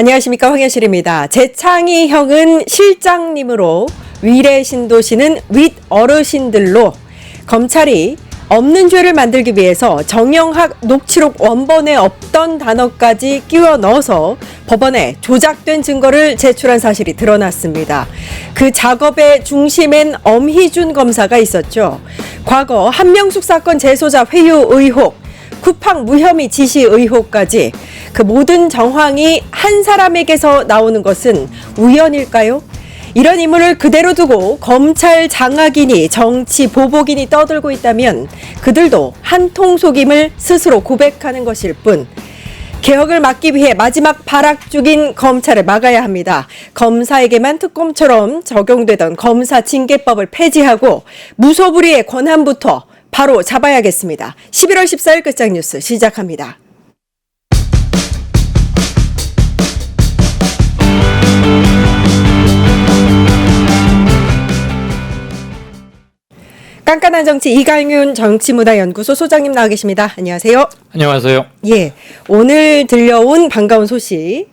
안녕하십니까, 황현실입니다. 재창희 형은 실장님으로 위례 신도시는 윗 어르신들로 검찰이 없는 죄를 만들기 위해서 정영학 녹취록 원본에 없던 단어까지 끼워 넣어서 법원에 조작된 증거를 제출한 사실이 드러났습니다. 그 작업의 중심엔 엄희준 검사가 있었죠. 과거 한명숙 사건 재소자 회유 의혹, 쿠팡 무혐의 지시 의혹까지 그 모든 정황이 한 사람에게서 나오는 것은 우연일까요? 이런 인물을 그대로 두고 검찰 장악인이 정치 보복인이 떠들고 있다면 그들도 한통속임을 스스로 고백하는 것일 뿐, 개혁을 막기 위해 마지막 발악죽인 검찰을 막아야 합니다. 검사에게만 특검처럼 적용되던 검사 징계법을 폐지하고 무소불위의 권한부터 바로 잡아야겠습니다. 11월 14일 끝장 뉴스 시작합니다. 깐깐한 정치 이강윤 정치문화연구소 소장님 나와 계십니다. 안녕하세요. 안녕하세요. 예, 오늘 들려온 반가운 소식.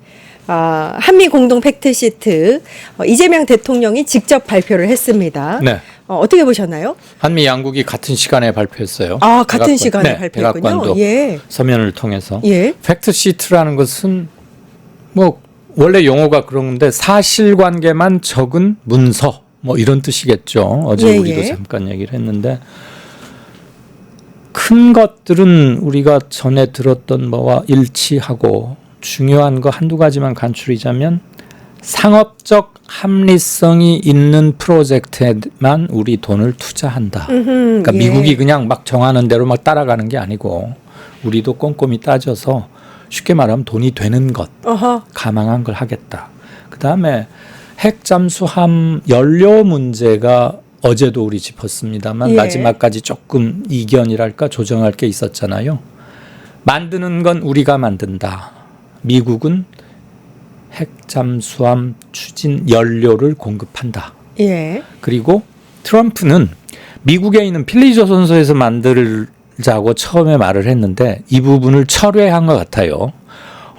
한미 공동 팩트시트 이재명 대통령이 직접 발표를 했습니다. 네. 어떻게 보셨나요? 한미 양국이 같은 시간에 발표했어요. 같은 시간에 네, 발표했군요. 백악관도 예. 서면을 통해서. 예. 팩트 시트라는 것은 뭐 원래 용어가 그런 건데 사실관계만 적은 문서 뭐 이런 뜻이겠죠. 어제 예, 우리도 예. 잠깐 얘기를 했는데 큰 것들은 우리가 전에 들었던 뭐와 일치하고 중요한 거 한두 가지만 간추리자면 상업적 합리성이 있는 프로젝트에만 우리 돈을 투자한다. 그러니까 예. 미국이 그냥 막 정하는 대로 막 따라가는 게 아니고 우리도 꼼꼼히 따져서 쉽게 말하면 돈이 되는 것, 가망한 걸 하겠다. 그다음에 핵 잠수함 연료 문제가 어제도 우리 짚었습니다만 예. 마지막까지 마지막까지 조금 이견이랄까 조정할 게 있었잖아요. 만드는 건 우리가 만든다. 미국은 핵 잠수함 추진 연료를 공급한다. 예. 그리고 트럼프는 미국에 있는 필리조선소에서 만들자고 처음에 말을 했는데 이 부분을 철회한 것 같아요.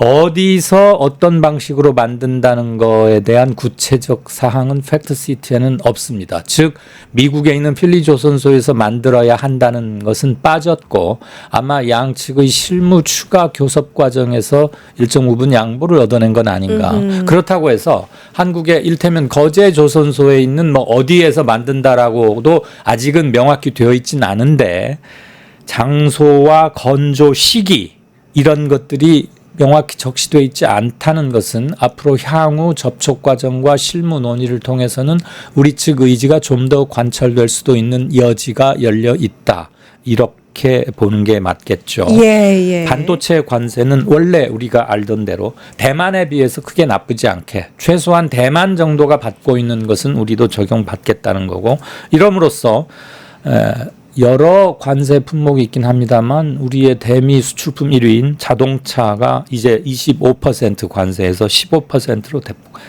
어디서 어떤 방식으로 만든다는 거에 대한 구체적 사항은 팩트시트에는 없습니다. 즉 미국에 있는 필리조선소에서 만들어야 한다는 것은 빠졌고 아마 양측의 실무 추가 교섭 과정에서 일정 부분 양보를 얻어낸 건 아닌가. 그렇다고 해서 한국의 일테면 거제조선소에 있는 뭐 어디에서 만든다라고도 아직은 명확히 되어 있지는 않은데 장소와 건조 시기 이런 것들이 명확히 적시되어 있지 않다는 것은 앞으로 향후 접촉 과정과 실무 논의를 통해서는 우리 측 의지가 좀 더 관철될 수도 있는 여지가 열려 있다. 이렇게 보는 게 맞겠죠. 예. 반도체 관세는 원래 우리가 알던 대로 대만에 비해서 크게 나쁘지 않게 최소한 대만 정도가 받고 있는 것은 우리도 적용받겠다는 거고 이럼으로써 여러 관세 품목이 있긴 합니다만 우리의 대미 수출품 1위인 자동차가 이제 25% 관세에서 15%로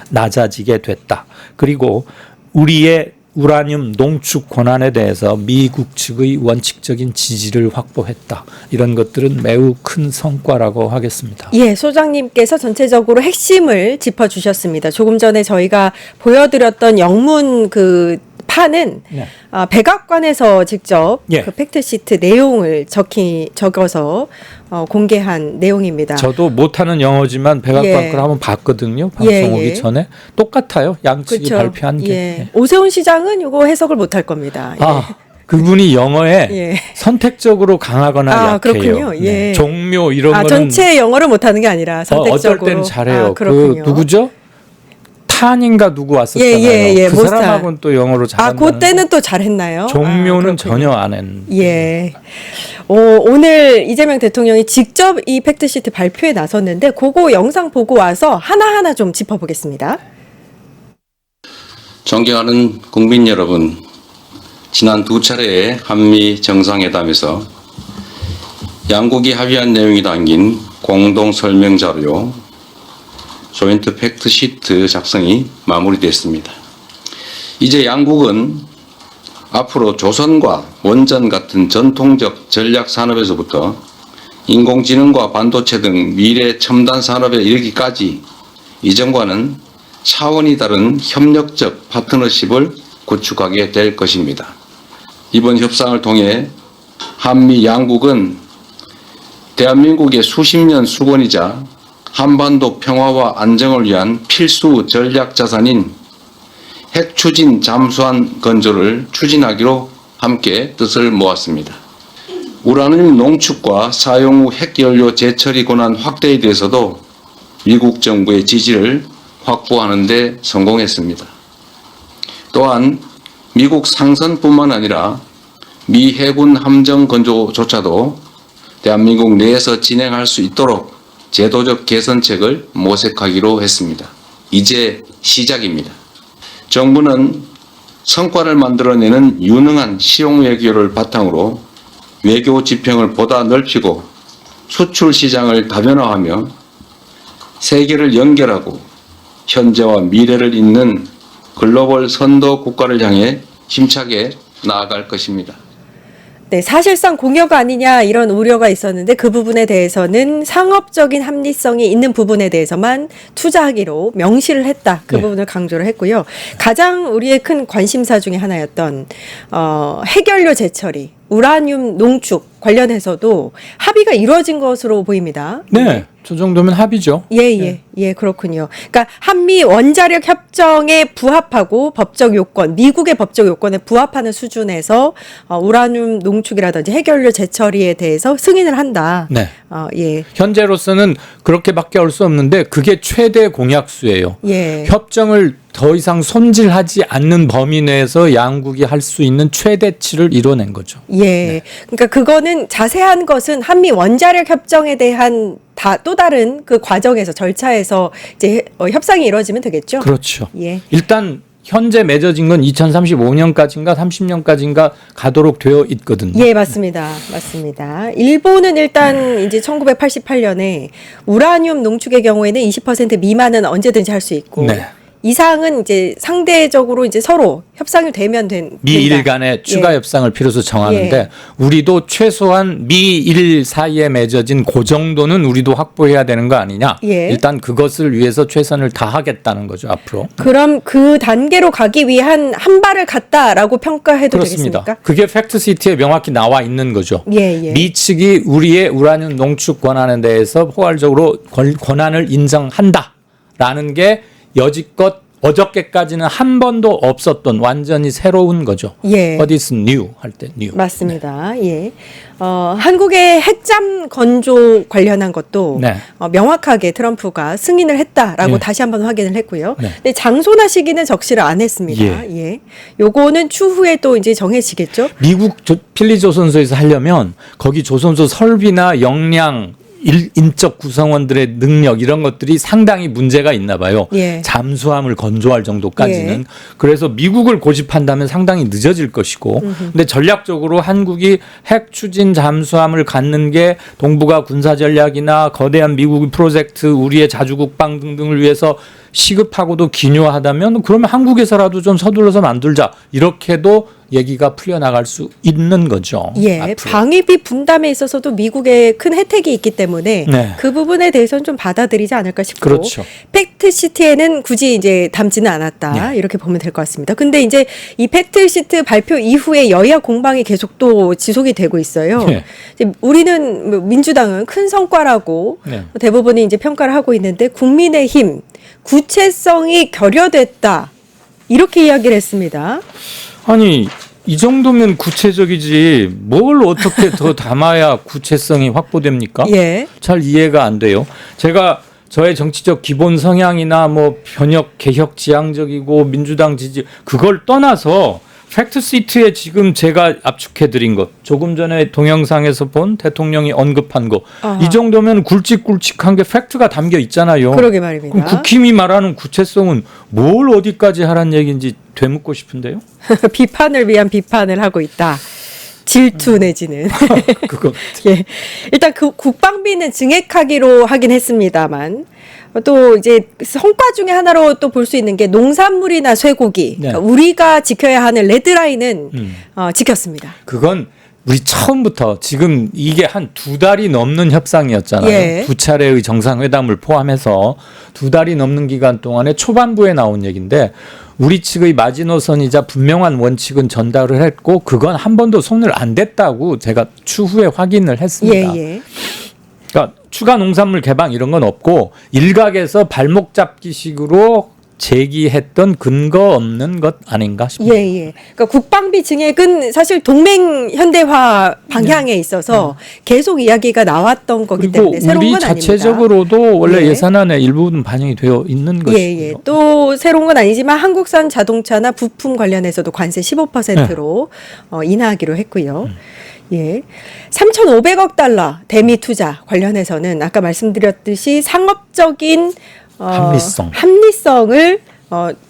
낮아지게 됐다. 그리고 우리의 우라늄 농축 권한에 대해서 미국 측의 원칙적인 지지를 확보했다. 이런 것들은 매우 큰 성과라고 하겠습니다. 예, 소장님께서 전체적으로 핵심을 짚어주셨습니다. 조금 전에 저희가 보여드렸던 영문 그 판은 네. 백악관에서 직접 예. 그 팩트시트 내용을 적어서 공개한 내용입니다. 저도 못하는 영어지만 백악관 예. 걸 한번 봤거든요. 방송 예. 오기 전에. 똑같아요. 양측이 그쵸? 발표한 게. 예. 예. 오세훈 시장은 이거 해석을 못할 겁니다. 예. 그분이 영어에 예. 선택적으로 강하거나 약해요. 그렇군요. 예. 네. 종묘 이런 거는 전체 영어를 못하는 게 아니라 선택적으로. 어떨 땐 잘해요. 그렇군요. 그 누구죠? 탄인가 누구 왔었잖아요. 예. 그 모스타. 사람하고는 또 영어로 잘한다는. 그때는 또 잘했나요? 종묘는 그렇군요. 전혀 안 했는. 예. 오늘 이재명 대통령이 직접 이 팩트시트 발표에 나섰는데 그거 영상 보고 와서 하나하나 좀 짚어보겠습니다. 존경하는 국민 여러분, 지난 두 차례의 한미 정상회담에서 양국이 합의한 내용이 담긴 공동 설명 자료 조인트 팩트시트 작성이 마무리됐습니다. 이제 양국은 앞으로 조선과 원전 같은 전통적 전략 산업에서부터 인공지능과 반도체 등 미래 첨단 산업에 이르기까지 이전과는 차원이 다른 협력적 파트너십을 구축하게 될 것입니다. 이번 협상을 통해 한미 양국은 대한민국의 수십 년 수건이자 한반도 평화와 안정을 위한 필수 전략 자산인 핵 추진 잠수함 건조를 추진하기로 함께 뜻을 모았습니다. 우라늄 농축과 사용 후 핵연료 재처리 권한 확대에 대해서도 미국 정부의 지지를 확보하는 데 성공했습니다. 또한 미국 상선뿐만 아니라 미 해군 함정 건조조차도 대한민국 내에서 진행할 수 있도록 제도적 개선책을 모색하기로 했습니다. 이제 시작입니다. 정부는 성과를 만들어내는 유능한 실용 외교를 바탕으로 외교 지평을 보다 넓히고 수출 시장을 다변화하며 세계를 연결하고 현재와 미래를 잇는 글로벌 선도 국가를 향해 힘차게 나아갈 것입니다. 네, 사실상 공여가 아니냐 이런 우려가 있었는데 그 부분에 대해서는 상업적인 합리성이 있는 부분에 대해서만 투자하기로 명시를 했다. 그 네. 부분을 강조를 했고요. 가장 우리의 큰 관심사 중에 하나였던 핵연료 재처리, 우라늄 농축 관련해서도 합의가 이루어진 것으로 보입니다. 네, 저 정도면 합의죠. 예, 그렇군요. 그러니까 한미 원자력 협정에 부합하고 법적 요건, 미국의 법적 요건에 부합하는 수준에서 우라늄 농축이라든지 핵연료 재처리에 대해서 승인을 한다. 네. 예. 현재로서는 그렇게밖에 할 수 없는데 그게 최대 공약수예요. 예. 협정을 더 이상 손질하지 않는 범위 내에서 양국이 할 수 있는 최대치를 이뤄낸 거죠. 예. 그러니까 그거는 자세한 것은 한미 원자력 협정에 대한 또 다른 그 과정에서 절차에서 이제 협상이 이루어지면 되겠죠. 그렇죠. 예. 일단 현재 맺어진 건 2035년까지인가 30년까지인가 가도록 되어 있거든요. 예, 맞습니다. 맞습니다. 일본은 일단 이제 1988년에 우라늄 농축의 경우에는 20% 미만은 언제든지 할 수 있고 네. 이상은 이제 상대적으로 이제 서로 협상이 되면 미일 된다. 간의 추가 예. 협상을 필요해서 정하는데 예. 우리도 최소한 미일 사이에 맺어진 그 정도는 우리도 확보해야 되는 거 아니냐. 예. 일단 그것을 위해서 최선을 다하겠다는 거죠. 앞으로. 그럼 그 단계로 가기 위한 한 발을 갔다라고 평가해도 그렇습니다. 되겠습니까? 그게 팩트시트에 명확히 나와 있는 거죠. 예. 미 측이 우리의 우라늄 농축 권한에 대해서 포괄적으로 권한을 인정한다라는 게 여지껏 어저께까지는 한 번도 없었던 완전히 새로운 거죠. 예. What is new 할 때 new. 맞습니다. 예. 한국의 핵잠 건조 관련한 것도 네. 명확하게 트럼프가 승인을 했다라고 예. 다시 한번 확인을 했고요. 네. 근데 장소나 시기는 적시를 안 했습니다. 예. 요거는 추후에 또 이제 정해지겠죠. 미국 필리조선소에서 하려면 거기 조선소 설비나 역량 인적 구성원들의 능력 이런 것들이 상당히 문제가 있나 봐요. 예. 잠수함을 건조할 정도까지는. 예. 그래서 미국을 고집한다면 상당히 늦어질 것이고. 근데 전략적으로 한국이 핵 추진 잠수함을 갖는 게 동북아 군사 전략이나 거대한 미국의 프로젝트, 우리의 자주국방 등등을 위해서 시급하고도 기묘하다면 그러면 한국에서라도 좀 서둘러서 만들자. 이렇게도 얘기가 풀려나갈 수 있는 거죠. 예, 앞으로. 방위비 분담에 있어서도 미국에 큰 혜택이 있기 때문에 네. 그 부분에 대해서는 좀 받아들이지 않을까 싶고 그렇죠. 팩트시트에는 굳이 이제 담지는 않았다 네. 이렇게 보면 될 것 같습니다. 근데 이제 이 팩트시트 발표 이후에 여야 공방이 계속 또 지속이 되고 있어요. 네. 이제 우리는 민주당은 큰 성과라고 네. 대부분이 이제 평가를 하고 있는데 국민의힘 구체성이 결여됐다 이렇게 이야기를 했습니다. 아니 이 정도면 구체적이지 뭘 어떻게 더 담아야 구체성이 확보됩니까? 예. 잘 이해가 안 돼요. 제가 저의 정치적 기본 성향이나 뭐 변혁 개혁 지향적이고 민주당 지지 그걸 떠나서 팩트시트에 지금 제가 압축해드린 것 조금 전에 동영상에서 본 대통령이 언급한 거 아하. 이 정도면 굵직굵직한 게 팩트가 담겨 있잖아요. 그러게 말입니다. 그럼 국힘이 말하는 구체성은 뭘 어디까지 하란 얘기인지 되묻고 싶은데요. 비판을 위한 비판을 하고 있다. 질투 내지는. 그거 예. 일단 그 국방비는 증액하기로 하긴 했습니다만 또 이제 성과 중에 하나로 또 볼 수 있는 게 농산물이나 쇠고기 네. 그러니까 우리가 지켜야 하는 레드라인은 지켰습니다. 그건 우리 처음부터 지금 이게 한 2달이 넘는 협상이었잖아요. 예. 2차례의 정상회담을 포함해서 2달이 넘는 기간 동안에 초반부에 나온 얘기인데 우리 측의 마지노선이자 분명한 원칙은 전달을 했고 그건 한 번도 손을 안 댔다고 제가 추후에 확인을 했습니다. 예. 그러니까 추가 농산물 개방 이런 건 없고 일각에서 발목 잡기식으로 제기했던 근거 없는 것 아닌가 싶습니다. 예. 그러니까 국방비 증액은 사실 동맹 현대화 방향에 있어서 계속 이야기가 나왔던 거기 그리고 때문에 새로운 우리 건 아닙니다. 자체적으로도 원래 예. 예산안에 일부분 반영이 되어 있는 것이고요. 또 새로운 건 아니지만 한국산 자동차나 부품 관련해서도 관세 15%로 인하하기로 했고요. 예. 3,500억 달러 대미 투자 관련해서는 아까 말씀드렸듯이 상업적인 합리성을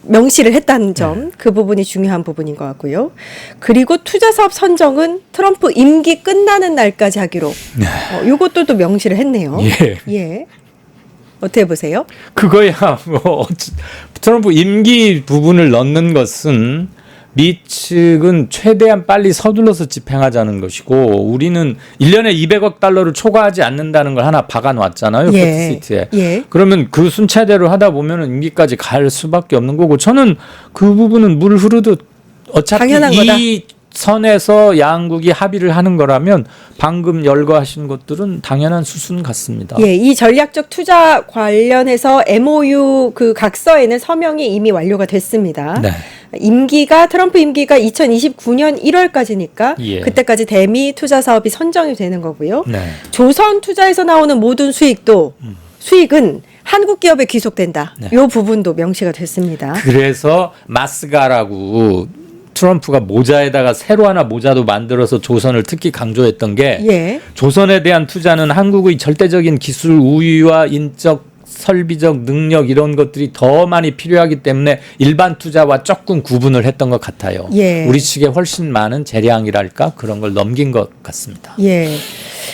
명시를 했다는 점, 그 부분이 중요한 부분인 것 같고요. 그리고 투자 사업 선정은 트럼프 임기 끝나는 날까지 하기로 이것도 또 명시를 했네요. 예. 어떻게 보세요? 그거야 뭐 트럼프 임기 부분을 넣는 것은 미 측은 최대한 빨리 서둘러서 집행하자는 것이고 우리는 1년에 200억 달러를 초과하지 않는다는 걸 하나 박아놨잖아요. 팩트시트에. 예. 그러면 그 순차대로 하다 보면 임기까지 갈 수밖에 없는 거고 저는 그 부분은 물 흐르듯 어차피 당연한 거다. 이 선에서 양국이 합의를 하는 거라면 방금 열거하신 것들은 당연한 수순 같습니다. 예, 이 전략적 투자 관련해서 MOU 그 각서에는 서명이 이미 완료가 됐습니다. 네. 트럼프 임기가 2029년 1월까지니까 예. 그때까지 대미 투자 사업이 선정이 되는 거고요. 네. 조선 투자에서 나오는 모든 수익은 한국 기업에 귀속된다. 네. 이 부분도 명시가 됐습니다. 그래서 마스가라고 트럼프가 모자에다가 새로 하나 모자도 만들어서 조선을 특히 강조했던 게 예. 조선에 대한 투자는 한국의 절대적인 기술 우위와 인적 설비적 능력 이런 것들이 더 많이 필요하기 때문에 일반 투자와 조금 구분을 했던 것 같아요. 예. 우리 측에 훨씬 많은 재량이랄까 그런 걸 넘긴 것 같습니다. 예.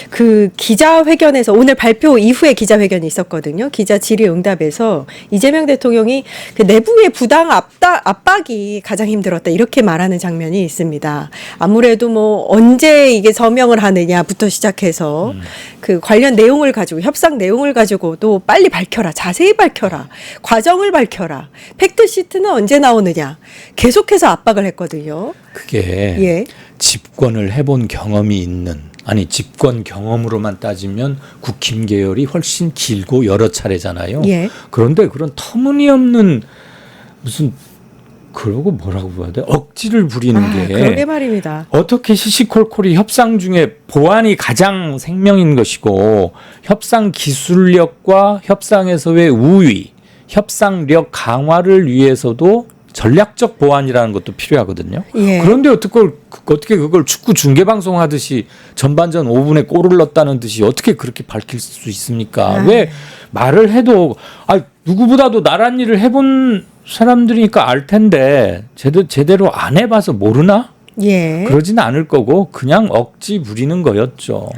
그 기자회견에서 오늘 발표 이후에 기자회견이 있었거든요. 기자 질의응답에서 이재명 대통령이 그 내부의 부당 압박이 가장 힘들었다 이렇게 말하는 장면이 있습니다. 아무래도 뭐 언제 이게 서명을 하느냐부터 시작해서 그 관련 내용을 가지고 협상 내용을 가지고도 빨리 밝혀라, 자세히 밝혀라, 과정을 밝혀라, 팩트시트는 언제 나오느냐 계속해서 압박을 했거든요. 그게 예. 집권을 해본 경험이 있는 집권 경험으로만 따지면 국힘 계열이 훨씬 길고 여러 차례잖아요. 예. 그런데 그런 터무니없는 무슨 그러고 뭐라고 봐야 돼? 억지를 부리는 게 그러게 말입니다. 어떻게 시시콜콜이 협상 중에 보안이 가장 생명인 것이고 협상 기술력과 협상에서의 우위, 협상력 강화를 위해서도 전략적 보완이라는 것도 필요하거든요. 예. 그런데 어떻게 그걸 축구 중계 방송 하듯이 전반전 5분에 골을 넣었다는 듯이 어떻게 그렇게 밝힐 수 있습니까? 왜 말을 해도 누구보다도 나란 일을 해본 사람들이니까 알 텐데 제대로 안 해봐서 모르나? 예. 그러지는 않을 거고 그냥 억지 부리는 거였죠.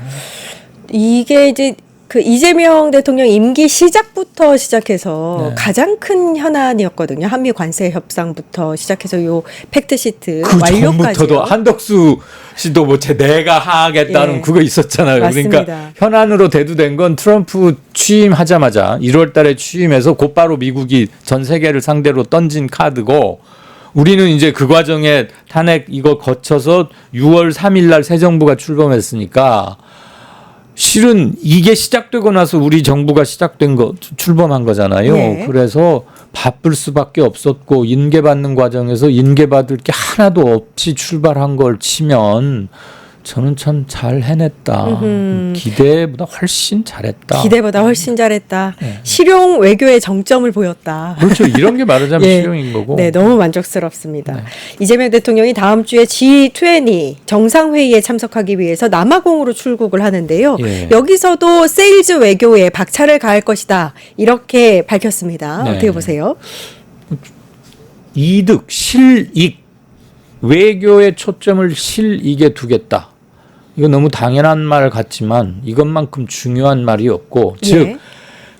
이게 이제 그 이재명 대통령 임기 시작부터 시작해서 네. 가장 큰 현안이었거든요. 한미 관세 협상부터 시작해서 요 팩트시트 그 완료까지요. 전부터도 한덕수 씨도 내가 하겠다는 예. 그거 있었잖아요. 맞습니다. 그러니까 현안으로 대두된 건 트럼프 취임하자마자 1월 달에 취임해서 곧바로 미국이 전 세계를 상대로 던진 카드고 우리는 이제 그 과정에 탄핵 이거 거쳐서 6월 3일 날 새 정부가 출범했으니까 실은 이게 시작되고 나서 우리 정부가 출범한 거잖아요. 예. 그래서 바쁠 수밖에 없었고 인계받는 과정에서 인계받을 게 하나도 없이 출발한 걸 치면 저는 참 잘 해냈다. 기대보다 훨씬 잘했다. 기대보다 훨씬 잘했다. 네. 실용 외교의 정점을 보였다. 그렇죠. 이런 게 말하자면 예. 실용인 거고. 네, 너무 만족스럽습니다. 네. 이재명 대통령이 다음 주에 G20 정상회의에 참석하기 위해서 남아공으로 출국을 하는데요. 예. 여기서도 세일즈 외교에 박차를 가할 것이다. 이렇게 밝혔습니다. 네. 어떻게 보세요? 이득, 실익, 외교의 초점을 실익에 두겠다. 이거 너무 당연한 말 같지만 이것만큼 중요한 말이 없고 즉 예.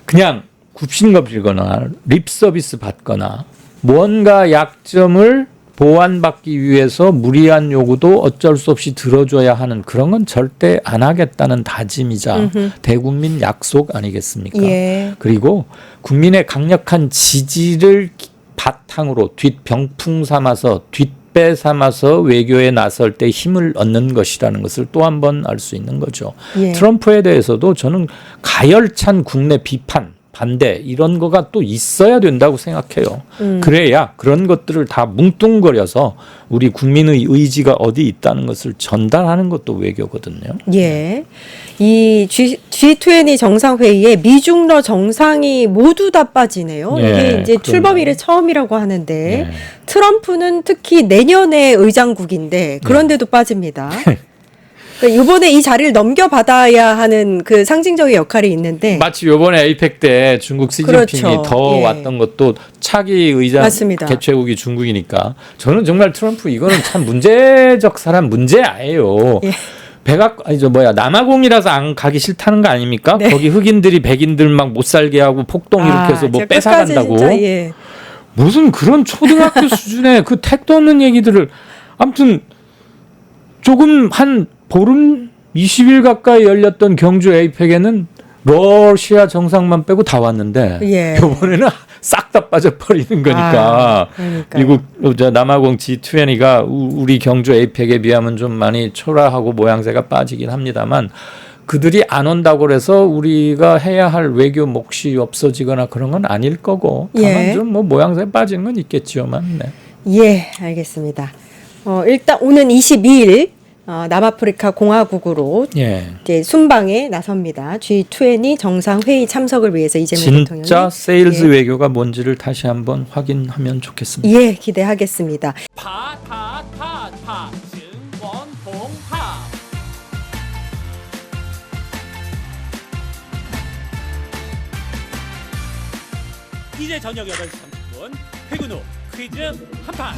그냥 굽신거리거나 립서비스 받거나 뭔가 약점을 보완받기 위해서 무리한 요구도 어쩔 수 없이 들어줘야 하는 그런 건 절대 안 하겠다는 다짐이자 대국민 약속 아니겠습니까? 예. 그리고 국민의 강력한 지지를 바탕으로 뒷병풍 삼아서 뒷배 삼아서 외교에 나설 때 힘을 얻는 것이라는 것을 또 한 번 알 수 있는 거죠. 예. 트럼프에 대해서도 저는 가열찬 국내 비판, 반대 이런 거가 또 있어야 된다고 생각해요. 그래야 그런 것들을 다 뭉뚱거려서 우리 국민의 의지가 어디 있다는 것을 전달하는 것도 외교거든요. 예. 이 G20 정상회의에 미중러 정상이 모두 다 빠지네요. 예, 이게 이제 그러네요. 출범 이래 처음이라고 하는데 예. 트럼프는 특히 내년에 의장국인데 그런데도 빠집니다. 그러니까 이번에 이 자리를 넘겨받아야 하는 그 상징적인 역할이 있는데 마치 요번에 에이펙 때 중국 시진핑이 그렇죠. 더 예. 왔던 것도 차기 의장 맞습니다. 개최국이 중국이니까 저는 정말 트럼프 이거는 참 문제적 사람 문제예요. 예. 남아공이라서 안 가기 싫다는 거 아닙니까? 네. 거기 흑인들이 백인들 막 못 살게 하고 폭동 이렇게 해서 뭐 제가 끝까지 뺏어간다고. 진짜, 예. 무슨 그런 초등학교 수준의 그 택도 없는 얘기들을 아무튼 조금 한 보름 20일 가까이 열렸던 경주 에이펙에는 러시아 정상만 빼고 다 왔는데 예. 이번에는 싹 다 빠져버리는 거니까 그러니까요. 미국 남아공 G20가 우리 경주 에이펙에 비하면 좀 많이 초라하고 모양새가 빠지긴 합니다만 그들이 안 온다고 해서 우리가 해야 할 외교 몫이 없어지거나 그런 건 아닐 거고 다만 예. 좀 뭐 모양새 빠진 건 있겠지요만. 네. 예, 알겠습니다. 일단 오는 22일 남아프리카 공화국으로 예. 이제 순방에 나섭니다. G20 정상회의 참석을 위해서 이재명 대통령이. 진짜 세일즈 예. 외교가 뭔지를 다시 한번 확인하면 좋겠습니다. 예, 기대하겠습니다. 파타타타 증권봉합 이제 저녁 8시 30분 퇴근 후 퀴즈 한판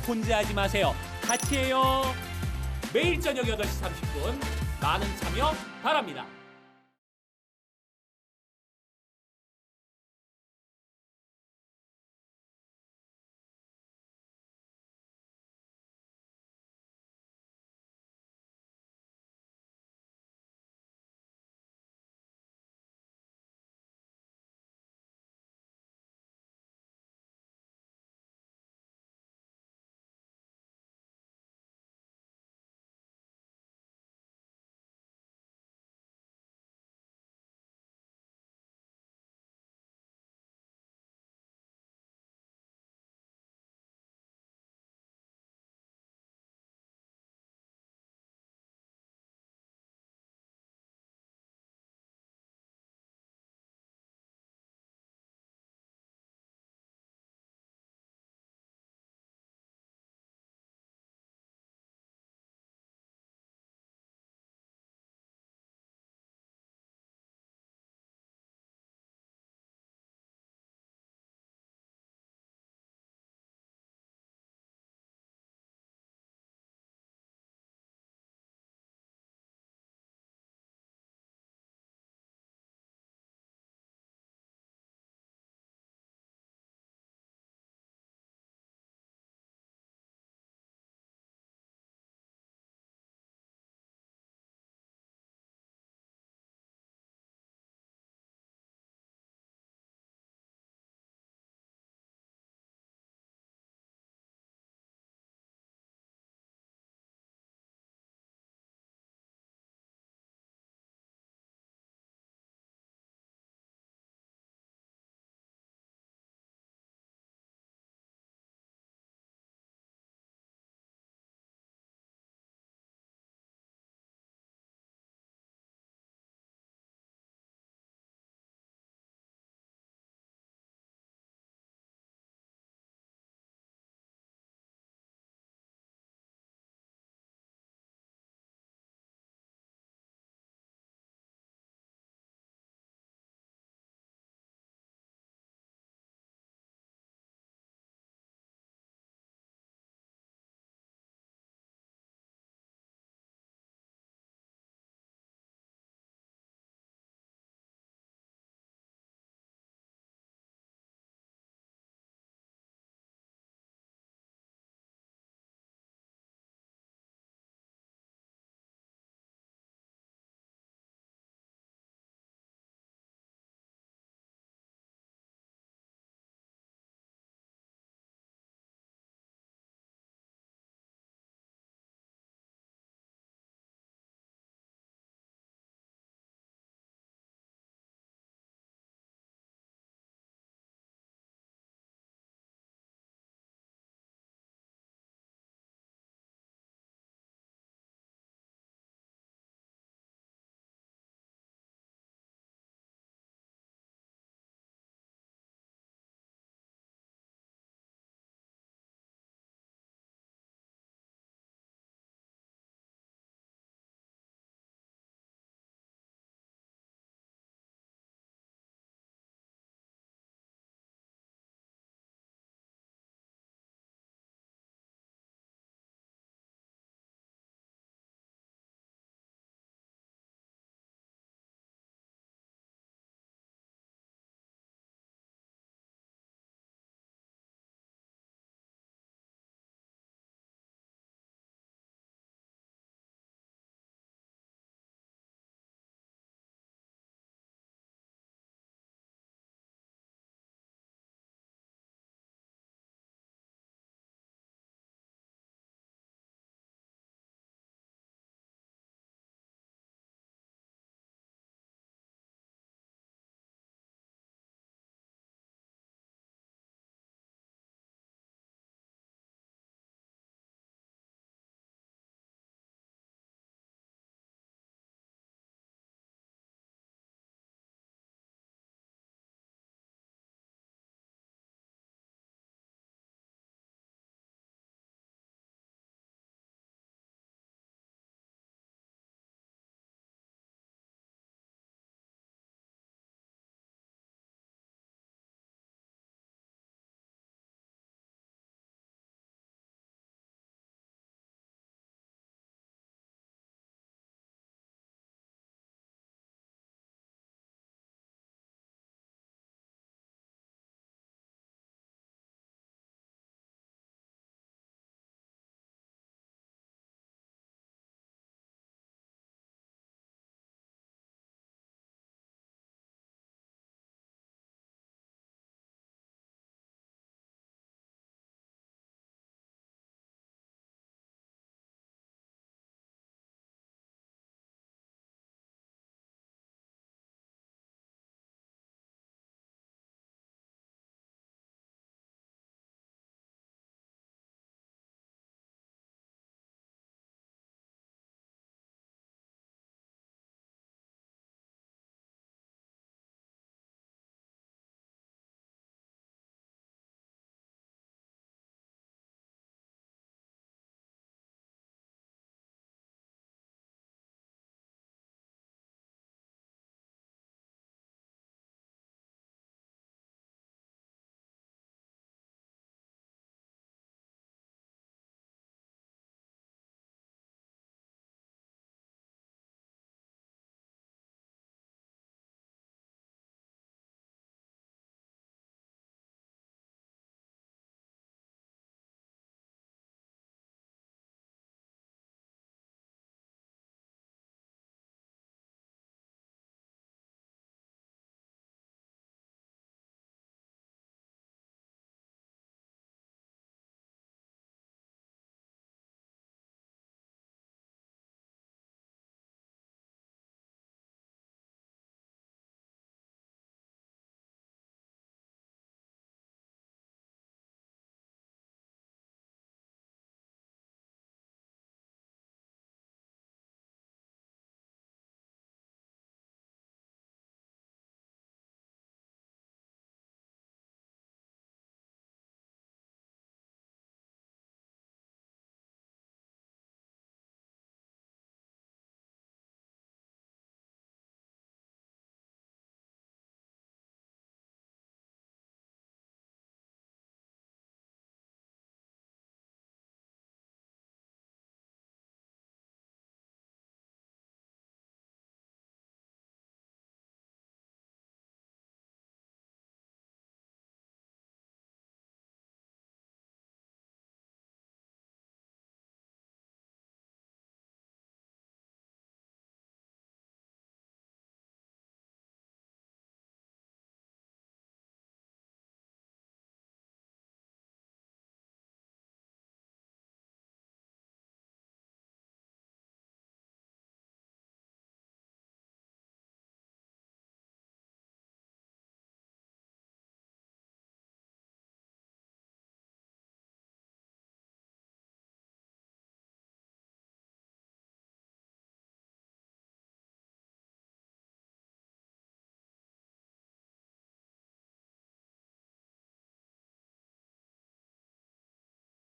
혼자하지 마세요. 같이 해요. 매일 저녁 8시 30분 많은 참여 바랍니다.